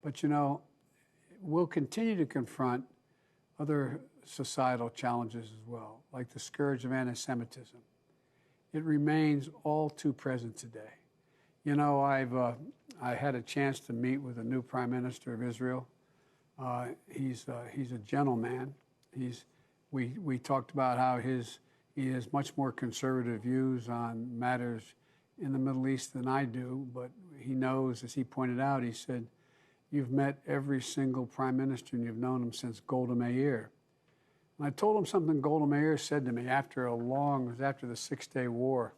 But, we'll continue to confront other societal challenges as well, like the scourge of anti-Semitism. It remains all too present today. I had a chance to meet with the new Prime Minister of Israel. He's a gentleman. We talked about how he has much more conservative views on matters in the Middle East than I do, but he knows, as he pointed out, he said, "You've met every single prime minister and you've known him since Golda Meir." And I told him something Golda Meir said to me after the 6-Day War.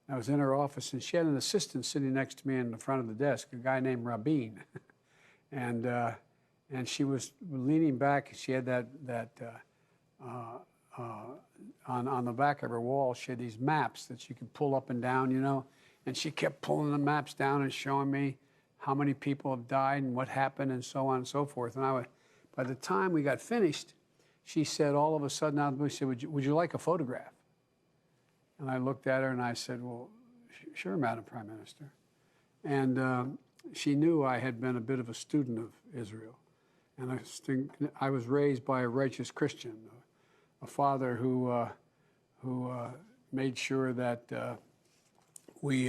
I was in her office and she had an assistant sitting next to me in the front of the desk, a guy named Rabin. And she was leaning back. She had on the back of her wall, she had these maps that she could pull up and down, and she kept pulling the maps down and showing me how many people have died and what happened and so on and so forth. And by the time we got finished, she said, all of a sudden, out of the blue, she said, would you like a photograph? And I looked at her and I said, well, sure, Madam Prime Minister. And she knew I had been a bit of a student of Israel. And I was raised by a righteous Christian, a father who made sure that we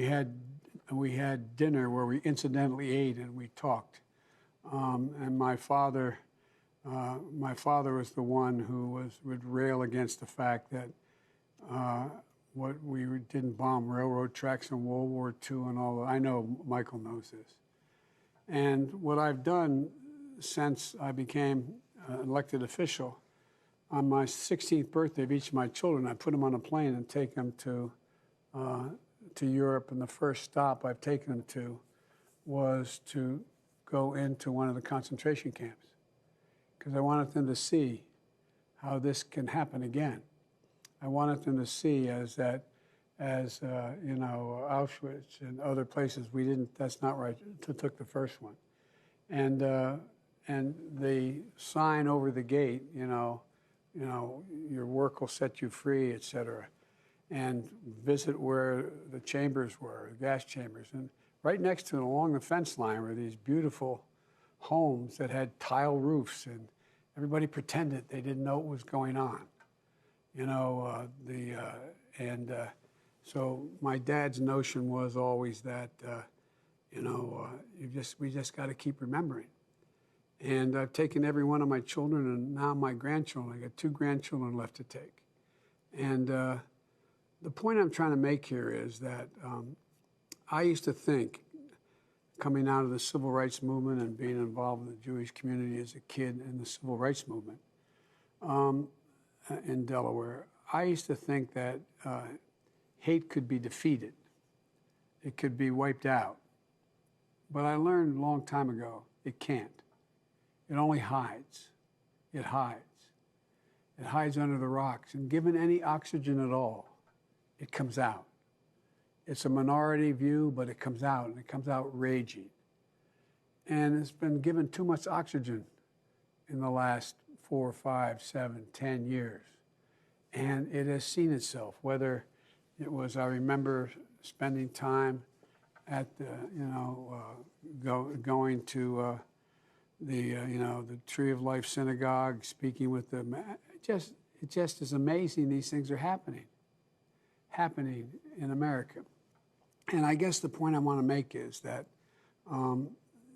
had dinner where we incidentally ate and we talked. And my father was the one who would rail against the fact that we didn't bomb railroad tracks in World War II and all that. I know Michael knows this. And what I've done since I became an elected official, on my 16th birthday of each of my children, I put them on a plane and take them to Europe. And the first stop I've taken them to was to go into one of the concentration camps, because I wanted them to see how this can happen again. I wanted them to see as Auschwitz and other places, that's not right, took the first one. And the sign over the gate, your work will set you free, et cetera, and visit where the chambers were, the gas chambers. And right next to it, along the fence line, were these beautiful homes that had tile roofs, and everybody pretended they didn't know what was going on. So my dad's notion was always that, we just got to keep remembering. And I've taken every one of my children, and now my grandchildren. I got 2 grandchildren left to take. And the point I'm trying to make here is that I used to think, coming out of the civil rights movement and being involved in the Jewish community as a kid in the civil rights movement in Delaware, I used to think that hate could be defeated. It could be wiped out. But I learned a long time ago, it can't. It only hides. It hides. It hides under the rocks. And given any oxygen at all, it comes out. It's a minority view, but it comes out, and it comes out raging. And it's been given too much oxygen in the last 4, 5, 7, 10 years. And it has seen itself, whether it was, I remember spending time at the, going to the Tree of Life Synagogue, speaking with them. It just is amazing these things are happening in America. And I guess the point I want to make is that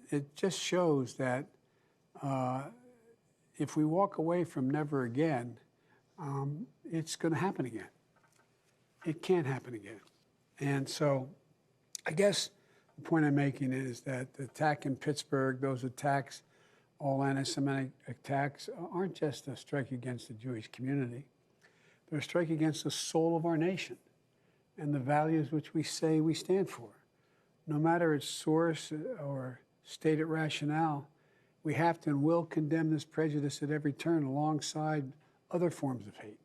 it just shows that if we walk away from never again, it's going to happen again. It can't happen again. And so I guess the point I'm making is that the attack in Pittsburgh, those attacks, all anti-Semitic attacks, aren't just a strike against the Jewish community. They're a strike against the soul of our nation and the values which we say we stand for. No matter its source or stated rationale, we have to and will condemn this prejudice at every turn alongside other forms of hate.